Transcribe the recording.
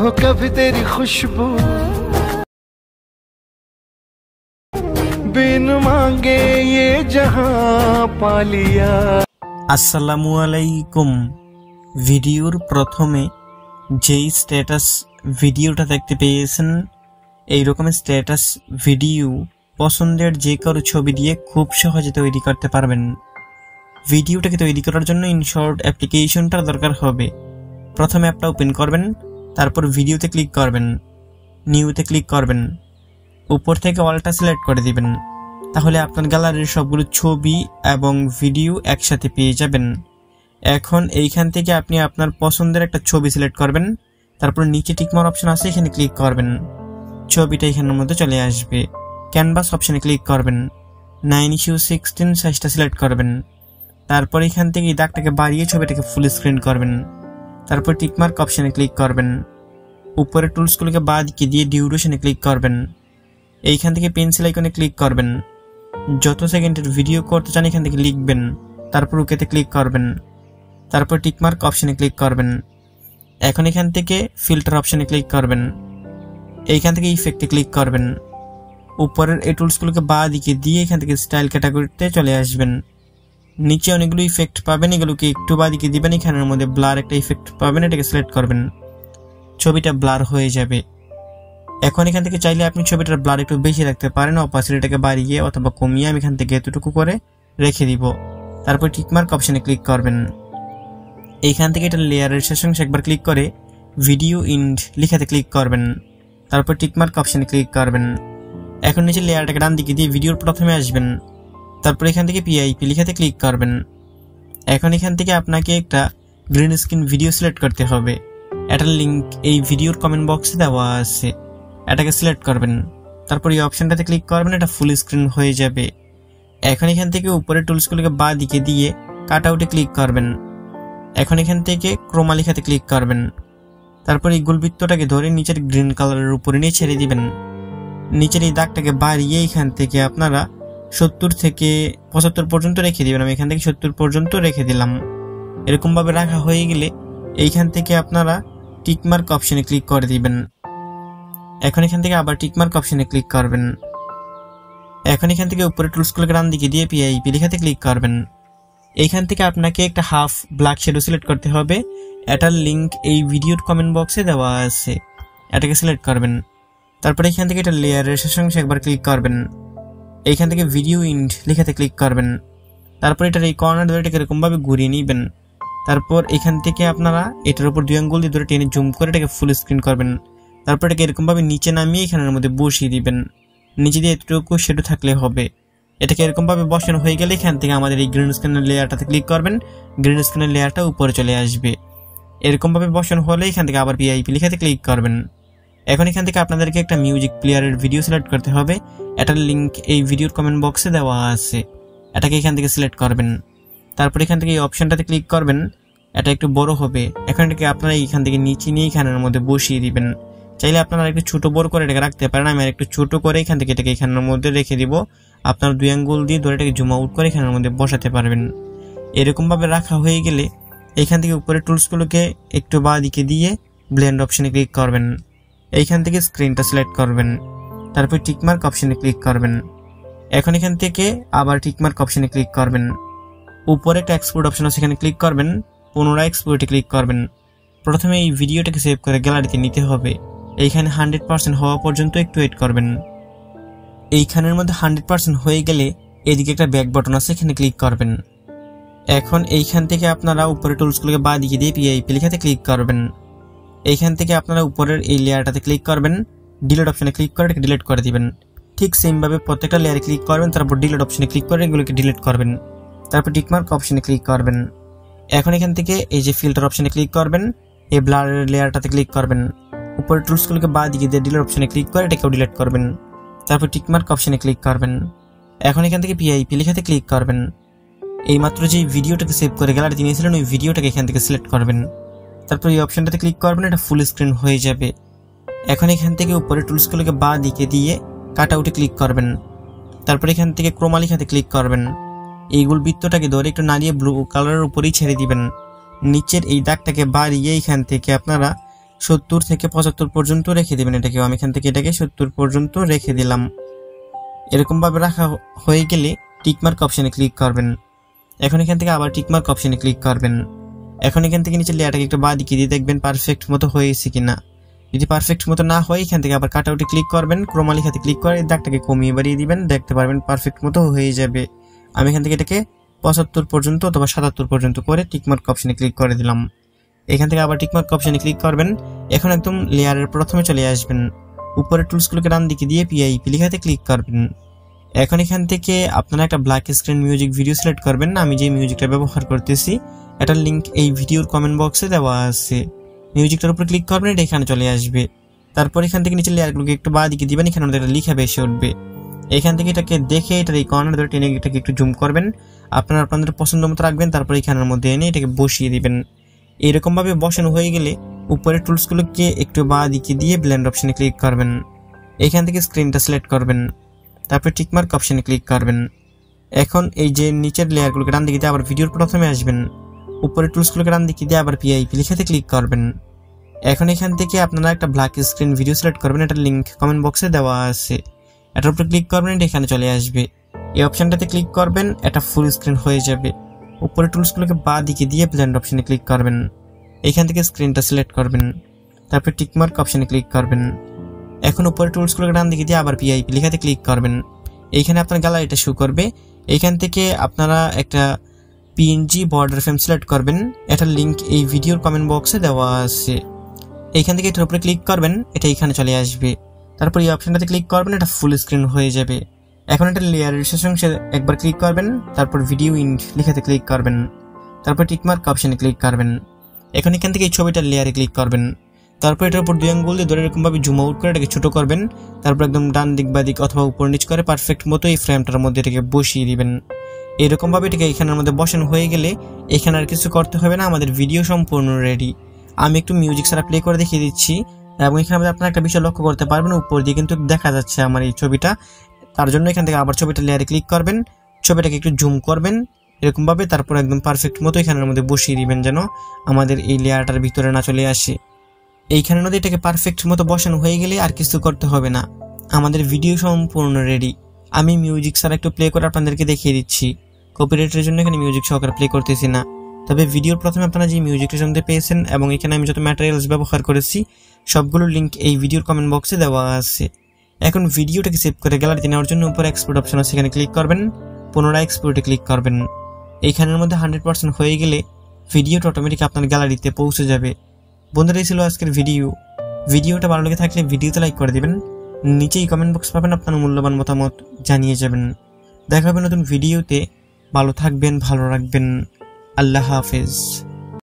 हो कभी तेरी खुशबू बिन मांगे ये जहां पा लिया। আসসালামু আলাইকুম। ভিডিওর প্রথমে যেই স্ট্যাটাস ভিডিওটা দেখতে পেয়েছেন, এই রকম স্ট্যাটাস ভিডিও পছন্দের যে কারো ছবি দিয়ে খুব সহজে তৈরি করতে পারবেন। ভিডিওটাকে তৈরি করার জন্য ইনশর্ট অ্যাপ্লিকেশনটার দরকার হবে। প্রথমে অ্যাপটা ওপেন করবেন, তারপর ভিডিওতে ক্লিক করবেন, নিউতে ক্লিক করবেন, উপর থেকে অলটা সিলেক্ট করে দিবেন। তাহলে আপনার গ্যালারির সবগুলো ছবি এবং ভিডিও একসাথে পেয়ে যাবেন। এখন এইখান থেকে আপনি আপনার পছন্দের একটা ছবি সিলেক্ট করবেন, তারপর নিচে টিকমার্ক অপশন আছে, এখানে ক্লিক করবেন। ছবিটা এখানের মধ্যে চলে আসবে। ক্যানভাস অপশনে ক্লিক করবেন, 9:16 সাইজটা সিলেক্ট করবেন। তারপর এখান থেকে এই দাগটাকে বাড়িয়ে ছবিটাকে ফুল স্ক্রিন করবেন। তারপর টিকমার্ক অপশনে ক্লিক করবেন, উপরে টুলসগুলোকে বাদ দিকে দিয়ে ডিউরেশনে ক্লিক করবেন। এইখান থেকে পেন্সিল আইকনে ক্লিক করবেন। যত সেকেন্ডের ভিডিও করতে চান এখান থেকে লিখবেন, তারপর ওকেতে ক্লিক করবেন। তারপর টিকমার্ক অপশনে ক্লিক করবেন। এখন এখান থেকে ফিল্টার অপশনে ক্লিক করবেন। এইখান থেকে ইফেক্টে ক্লিক করবেন। উপরের এই টুলসগুলোকে বাঁ দিকে দিয়ে এখান থেকে স্টাইল ক্যাটাগরিতে চলে আসবেন। নিচে অনেকগুলো ইফেক্ট পাবেন, এগুলোকে একটু বাঁ দিকে দিবেন। এখানের মধ্যে ব্লার একটা ইফেক্ট পাবেন, এটাকে সিলেক্ট করবেন। ছবিটা ব্লার হয়ে যাবে। এখন এখান থেকে চাইলে আপনি ছবিটার ব্লার একটু বেশি রাখতে পারেন, অপাসিটিটাকে বাড়িয়ে অথবা কমিয়ে আমি এখান থেকে এতটুকু করে রেখে দিব। তারপর টিকমার্ক অপশনে ক্লিক করবেন। এইখান থেকে এটা লেয়ারের শেষ অংশে একবার ক্লিক করে ভিডিও ইন্ড লেখাতে ক্লিক করবেন। তারপর টিকমার্ক অপশনে ক্লিক করবেন। এখন নিচে লেয়ারটাকে ডান দিকে দিয়ে ভিডিওর প্রথমে আসবেন। তারপর এখান থেকে পিআইপি লেখাতে ক্লিক করবেন। এখন এখান থেকে আপনাকে একটা গ্রিন স্ক্রিন ভিডিও সিলেক্ট করতে হবে। এটার লিঙ্ক এই ভিডিওর কমেন্ট বক্সে দেওয়া আছে, এটাকে সিলেক্ট করবেন। তারপর এই অপশনটাতে ক্লিক করবেন, এটা ফুল স্ক্রিন হয়ে যাবে। এখন এখান থেকে উপরের টুলসগুলোকে বাঁ দিকে দিয়ে কাট আউটে ক্লিক করবেন। এখন এখান থেকে ক্রোমা লেখাতে ক্লিক করবেন। তারপর এই গোলবৃত্তটাকে ধরে নিচের গ্রিন কালারের উপরে নিয়ে ছেড়ে দিবেন। নিচের এই দাগটাকে বাড়িয়ে এখান থেকে আপনারা 70 থেকে 75 পর্যন্ত রেখে দিবেন। আমি এখান থেকে 70 পর্যন্ত রেখে দিলাম। এরকমভাবে রাখা হয়ে গেলে এইখান থেকে আপনারা টিকমার্ক অপশনে ক্লিক করে দিবেন। এখন এখান থেকে আবার টিকমার্ক অপশনে ক্লিক করবেন। এখন এখান থেকে উপরে টুলসগুলোকে ডান দিকে দিয়ে পিআইপি লেখাতে ক্লিক করবেন। এইখান থেকে আপনাকে একটা হাফ ব্ল্যাক শ্যাডো সিলেক্ট করতে হবে। এটার লিঙ্ক এই ভিডিওর কমেন্ট বক্সে দেওয়া আছে, এটাকে সিলেক্ট করবেন। তারপরে এখান থেকে এটা লেয়ারের শেষ অংশে একবার ক্লিক করবেন। এইখান থেকে ভিডিও ইন্ড লেখাতে ক্লিক করবেন। তারপর এটার এই কর্নার ধরে এটাকে এরকমভাবে ঘুরিয়ে নেবেন। তারপর এখান থেকে আপনারা এটার উপর 2 আঙ্গুল দিয়ে ধরে টেনে জুম করে এটাকে ফুল স্ক্রিন করবেন। তারপর এটাকে এরকমভাবে নিচে নামিয়ে এখানের মধ্যে বসিয়ে দিবেন। নিচে দিয়ে এতটুকু শ্যাডো থাকলে হবে। এটাকে এরকমভাবে বসানো হয়ে গেলে এখান থেকে আমাদের এই গ্রিন স্ক্রিনের লেয়ারটাতে ক্লিক করবেন। গ্রিন স্ক্রিনের লেয়ারটা উপরে চলে আসবে। এরকমভাবে বসানো হলে এখান থেকে আবার পিআইপি লেখাতে ক্লিক করবেন। এখন এখান থেকে আপনাদেরকে একটা মিউজিক প্লেয়ারের ভিডিও সিলেক্ট করতে হবে। এটার লিঙ্ক এই ভিডিওর কমেন্ট বক্সে দেওয়া আছে, এটাকে এখান থেকে সিলেক্ট করবেন। তারপর এখান থেকে এই অপশনটাতে ক্লিক করবেন, এটা একটু বড় হবে। এখন এটাকে আপনারা এখান থেকে নিচে নিয়ে এখানের মধ্যে বসিয়ে দিবেন। চাইলে আপনারা একটু ছোট বড় করে এটাকে রাখতে পারেন। আমি আর একটু ছোট করে এখান থেকে এটাকে এখানের মধ্যে রেখে দিব। আপনার 2 আঙ্গুল দিয়ে ধরে এটাকে জুম আউট করে এখানের মধ্যে বসাতে পারবেন। এরকমভাবে রাখা হয়ে গেলে এইখান থেকে উপরে টুলসগুলোকে একটু বাঁ দিকে দিয়ে ব্লেন্ড অপশনে ক্লিক করবেন। এইখান থেকে স্ক্রিনটা সিলেক্ট করবেন। তারপর টিকমার্ক অপশনে ক্লিক করবেন। এখন এখান থেকে আবার টিকমার্ক অপশনে ক্লিক করবেন। উপরে একটা এক্সপোর্ট অপশন আছে, এখানে ক্লিক করবেন। পুনরায় এক্সপোর্টে ক্লিক করবেন। প্রথমে এই ভিডিওটাকে সেভ করে গ্যালারিতে নিতে হবে। এইখানে 100% হওয়া পর্যন্ত একটু ওয়েট করবেন। এইখানের মধ্যে 100% হয়ে গেলে এদিকে একটা ব্যাক বাটন আছে, এখানে ক্লিক করবেন। এখন এইখান থেকে আপনারা উপরে টুলসগুলোকে বাঁ দিকে দিয়ে পিআইপি লেখাতে ক্লিক করবেন। এইখান থেকে আপনারা উপরের এই লেয়ারটাতে ক্লিক করবেন। ডিলিট অপশনে ক্লিক করে এটাকে ডিলিট করে দিবেন। ঠিক সেমভাবে প্রত্যেকটা লেয়ারে ক্লিক করবেন, তারপর ডিলিট অপশনে ক্লিক করে এগুলোকে ডিলিট করবেন। তারপর টিকমার্ক অপশনে ক্লিক করবেন। এখন এখান থেকে এই যে ফিল্টার অপশনে ক্লিক করবেন, এই ব্লারের লেয়ারটাতে ক্লিক করবেন। উপরে টুলসগুলোকে বাঁ দিকে দিয়ে ডিলিট অপশনে ক্লিক করে এটাকেও ডিলিট করবেন। তারপর টিকমার্ক অপশনে ক্লিক করবেন। এখন এখান থেকে পিআইপি লেখাতে ক্লিক করবেন। এইমাত্র যে ভিডিওটাকে সেভ করে গ্যালারিতে নিয়েছিলেন ওই ভিডিওটাকে এখান থেকে সিলেক্ট করবেন। তারপর এই অপশনটাতে ক্লিক করবেন, এটা ফুল স্ক্রিন হয়ে যাবে। এখন এখান থেকে উপরে টুলসগুলোকে বাঁ দিকে দিয়ে কাট আউটে ক্লিক করবেন। তারপর এখান থেকে ক্রোমা লেখাতে ক্লিক করবেন। এইগুলো বৃত্তটাকে ধরে একটু নাড়িয়ে ব্লু কালারের উপরেই ছেড়ে দিবেন। নিচের এই দাগটাকে বাড়িয়ে এখান থেকে আপনারা 70 থেকে 75 পর্যন্ত রেখে দিবেন এটাকে। আমি এখান থেকে এটাকে 70 পর্যন্ত রেখে দিলাম। এরকম ভাবে রাখা হয়ে গেলে টিকমার্ক অপশনে ক্লিক করবেন। এখন এখান থেকে আবার টিকমার্ক অপশনে ক্লিক করবেন। এখন এখান থেকে নিচে লেয়ারটাকে একটু বাঁ দিকে দিয়ে দেখবেন পারফেক্ট মতো হয়েছে কিনা। যদি পারফেক্ট মতো না হয় এখান থেকে আবার কাটআউটে ক্লিক করবেন, ক্রোমা লেখাতে ক্লিক করে দাগটাকে কমিয়ে বাড়িয়ে দিবেন, দেখতে পারবেন পারফেক্ট মতো হয়ে যাবে। আমি এখান থেকে এটাকে 75 পর্যন্ত অথবা 77 পর্যন্ত করে টিকমার্ক অপশনে ক্লিক করে দিলাম। এখান থেকে আবার টিকমার্ক অপশনে ক্লিক করবেন। এখন একদম লেয়ারের প্রথমে চলে আসবেন, উপরে টুলসগুলোকে ডান দিকে দিয়ে পিআইপি লেখাতে ক্লিক করবেন। এখন এখান থেকে আপনারা একটা black screen music video select করবেন। আমি যে মিউজিকটা ব্যবহার করতেছি এটার লিঙ্ক এই ভিডিওর কমেন্ট বক্সে দেওয়া আছে। মিউজিকটার উপর ক্লিক করবেন, এটা এখানে চলে আসবে। তারপর এখান থেকে নিচে লেয়ারগুলোকে একটু বাঁ দিকে দিবেন, এখানে আমাদের একটা লেখা বেশি উঠবে। এখান থেকে এটাকে দেখে এটার এই কর্নার ধরে টেনে এটাকে একটু জুম করবেন, আপনারা আপনাদের পছন্দ মতো রাখবেন। তারপর এখানের মধ্যে এনে এটাকে বসিয়ে দিবেন। এরকম ভাবে বসানো হয়ে গেলে উপরে টুলসগুলোকে একটু বাঁ দিকে দিয়ে ব্লেন্ড অপশনে ক্লিক করবেন। এখান থেকে স্ক্রিনটা সিলেক্ট করবেন, তারপর টিকমার্ক অপশনে ক্লিক করবেন। এখন এই যে নিচের লেয়ারগুলোকে ডান দিকে দিয়ে আবার ভিডিওর প্রথমে আসবেন, উপরে টুলসগুলোকে ডান দিকে দিয়ে আবার পিআইপি লেখাতে ক্লিক করবেন। এখন এখান থেকে আপনারা একটা ব্ল্যাক স্ক্রিন ভিডিও সিলেক্ট করবেন, এটার লিঙ্ক কমেন্ট বক্সে দেওয়া আছে। এটার উপরে ক্লিক করবেন, এটা এখানে চলে আসবে। এই অপশনটাতে ক্লিক করবেন, এটা ফুল স্ক্রিন হয়ে যাবে। উপরে টুলসগুলোকে বাঁ দিকে দিয়ে ব্লেন্ড অপশনে ক্লিক করবেন। এখান থেকে স্ক্রিনটা সিলেক্ট করবেন, তারপর টিকমার্ক অপশনে ক্লিক করবেন। এখন উপরে টুলসগুলোকে ডান দিকে দিয়ে আবার পিআইপি লেখাতে ক্লিক করবেন। এইখানে আপনার গ্যালারিটা শো করবে। এইখান থেকে আপনারা একটা পিএনজি বর্ডার ফ্রেম সিলেক্ট করবেন, এটার লিঙ্ক এই ভিডিওর কমেন্ট বক্সে দেওয়া আছে। এইখান থেকে এটার উপরে ক্লিক করবেন, এটা এখানে চলে আসবে। তারপর এই অপশনটাতে ক্লিক করবেন, এটা ফুল স্ক্রিন হয়ে যাবে। এখন এটা লেয়ারের শেষ অংশে একবার ক্লিক করবেন, তারপর ভিডিও ইন্ড লেখাতে ক্লিক করবেন, তারপর টিকমার্ক অপশনে ক্লিক করবেন। এখন এখান থেকে এই ছবিটার লেয়ারে ক্লিক করবেন, তারপর এটার উপর 2 আঙ্গুল দিয়ে ধরে এরকম ভাবে জুম আউট করে এটাকে ছোট করবেন। তারপর একদম ডান দিক বা দিক অথবা উপর নিচ করে পারফেক্ট মতো এই ফ্রেমটার মধ্যে এটাকে বসিয়ে দিবেন। এরকম ভাবে এটাকে এখানের মধ্যে বসানো হয়ে গেলে এখানে আর কিছু করতে হবে না, আমাদের ভিডিও সম্পূর্ণ রেডি। আমি একটু মিউজিক ছাড়া প্লে করে দেখিয়ে দিচ্ছি। এবং এখানে আপনারা একটা বিষয় লক্ষ্য করতে পারবেন, উপর দিয়ে কিন্তু দেখা যাচ্ছে আমার এই ছবিটা। তার জন্য এখান থেকে আবার ছবিটা লেয়ারে ক্লিক করবেন, ছবিটাকে একটু জুম করবেন এরকম ভাবে, তারপর একদম পারফেক্ট মতো এখানের মধ্যে বসিয়ে দিবেন যেন আমাদের এই লেয়ারটার ভিতরে না চলে আসে। এইখানের মধ্যে এটাকে পারফেক্ট মতো বসানো হয়ে গেলে আর কিছু করতে হবে না, আমাদের ভিডিও সম্পূর্ণ রেডি। আমি মিউজিক ছাড়া একটু প্লে করে আপনাদেরকে দেখিয়ে দিচ্ছি। কপিরাইটের জন্য এখানে মিউজিক সহকারে প্লে করতেছি না, তবে ভিডিওর প্রথমে আপনারা যে মিউজিকটা শুনতে পেয়েছেন এবং এখানে আমি যত ম্যাটেরিয়ালস ব্যবহার করেছি সবগুলোর লিঙ্ক এই ভিডিওর কমেন্ট বক্সে দেওয়া আছে। এখন ভিডিওটাকে সেভ করে গ্যালারিতে নেওয়ার জন্য উপরে এক্সপোর্ট অপশন আছে, এখানে ক্লিক করবেন, পুনরায় এক্সপোর্টে ক্লিক করবেন। এইখানের মধ্যে 100% হয়ে গেলে ভিডিওটা অটোমেটিক আপনার গ্যালারিতে পৌঁছে যাবে। বন্ধুরা, এই ছিল আজকের ভিডিওটা ভালো লেগে থাকলে ভিডিওতে লাইক করে দিবেন, নিচেই কমেন্ট বক্স পাবেন, আপনার মূল্যবান মতামত জানিয়ে যাবেন। দেখা হবে নতুন ভিডিওতে। ভালো থাকবেন, ভালো রাখবেন। আল্লাহ হাফেজ।